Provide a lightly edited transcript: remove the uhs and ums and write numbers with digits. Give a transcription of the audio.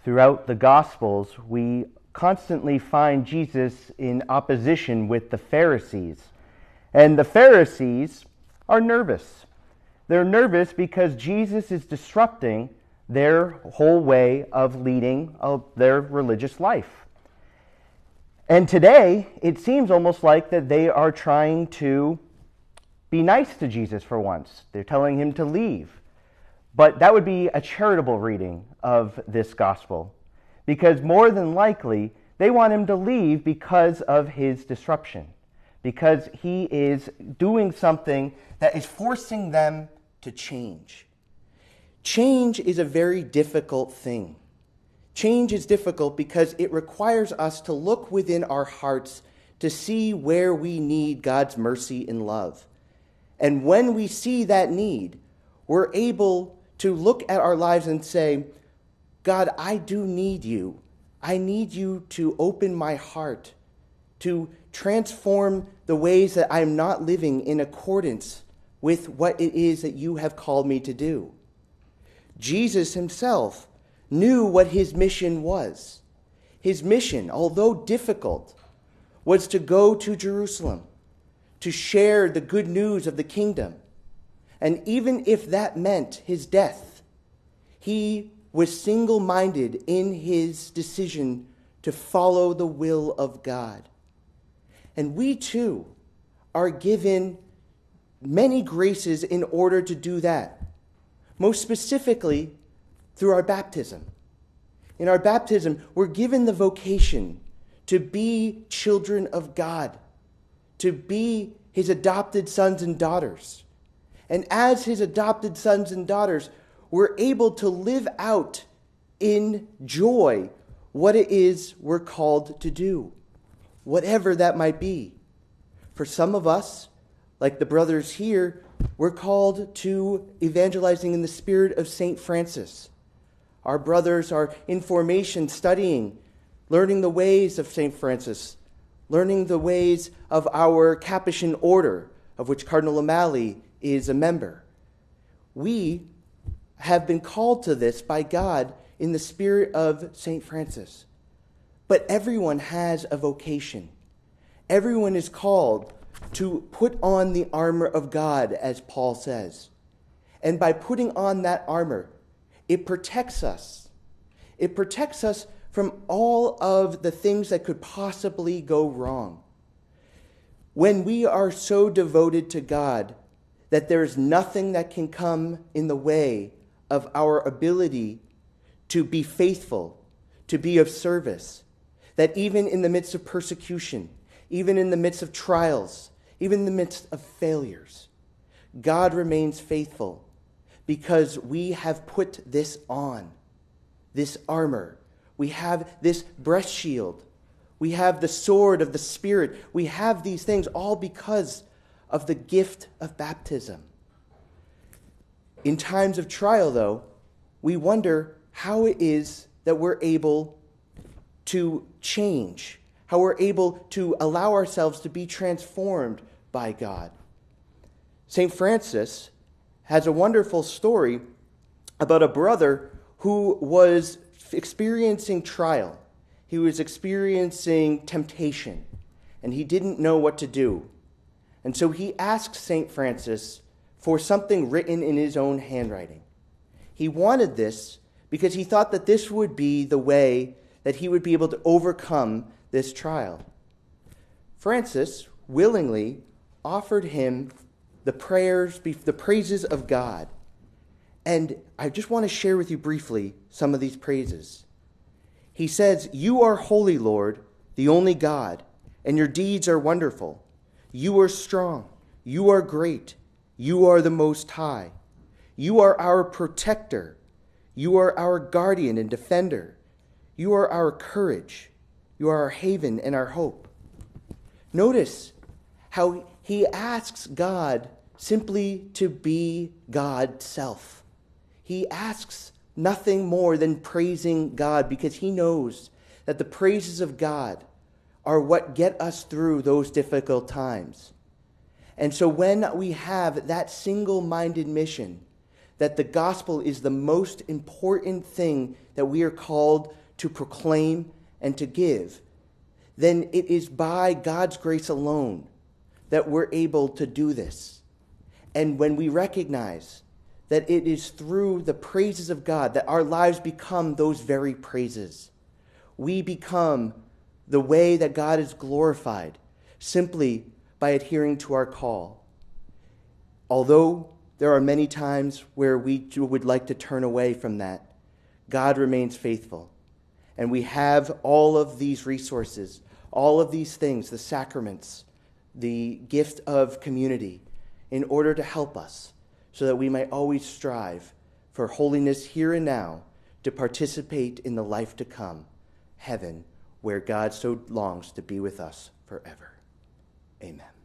Throughout the Gospels, we constantly find Jesus in opposition with the Pharisees. And the Pharisees are nervous. They're nervous because Jesus is disrupting their whole way of leading their religious life. And today, it seems almost like that they are trying to be nice to Jesus for once. They're telling him to leave. But that would be a charitable reading of this gospel, because more than likely, they want him to leave because of his disruption, because he is doing something that is forcing them to change. Change is a very difficult thing. Change is difficult because it requires us to look within our hearts to see where we need God's mercy and love. And when we see that need, we're able to look at our lives and say, God, I do need you. I need you to open my heart, to transform the ways that I'm not living in accordance with what it is that you have called me to do. Jesus himself knew what his mission was. His mission, although difficult, was to go to Jerusalem, to share the good news of the kingdom. And even if that meant his death, he was single-minded in his decision to follow the will of God. And we too are given many graces in order to do that. Most specifically, through our baptism. In our baptism, we're given the vocation to be children of God, to be his adopted sons and daughters. And as his adopted sons and daughters, we're able to live out in joy what it is we're called to do, whatever that might be. For some of us, like the brothers here, we're called to evangelizing in the spirit of St. Francis. Our brothers are in formation, studying, learning the ways of St. Francis, learning the ways of our Capuchin order, of which Cardinal O'Malley is a member. We have been called to this by God in the spirit of St. Francis. But everyone has a vocation. Everyone is called to put on the armor of God, as Paul says. And by putting on that armor, it protects us. It protects us from all of the things that could possibly go wrong. When we are so devoted to God that there's nothing that can come in the way of our ability to be faithful, to be of service, that even in the midst of persecution, even in the midst of trials, even in the midst of failures, God remains faithful because we have put this on, this armor. We have this breast shield. We have the sword of the Spirit. We have these things all because of the gift of baptism. In times of trial, though, we wonder how it is that we're able to change, how we're able to allow ourselves to be transformed by God. St. Francis has a wonderful story about a brother who was experiencing trial. He was experiencing temptation, and he didn't know what to do. And so he asked St. Francis for something written in his own handwriting. He wanted this because he thought that this would be the way that he would be able to overcome this trial. Francis willingly offered him the praises of God. And I just want to share with you briefly some of these praises. He says, "You are holy, Lord, the only God, and your deeds are wonderful. You are strong. You are great. You are the Most High. You are our protector. You are our guardian and defender. You are our courage. You are our haven and our hope." Notice how he asks God simply to be God's self. He asks nothing more than praising God because he knows that the praises of God are what get us through those difficult times. And so when we have that single-minded mission, that the gospel is the most important thing that we are called to proclaim and to give, then it is by God's grace alone that we're able to do this. And when we recognize that it is through the praises of God that our lives become those very praises, we become the way that God is glorified simply by adhering to our call. Although there are many times where we would like to turn away from that, God remains faithful. And we have all of these resources, all of these things, the sacraments, the gift of community, in order to help us so that we might always strive for holiness here and now, to participate in the life to come, heaven, where God so longs to be with us forever. Amen.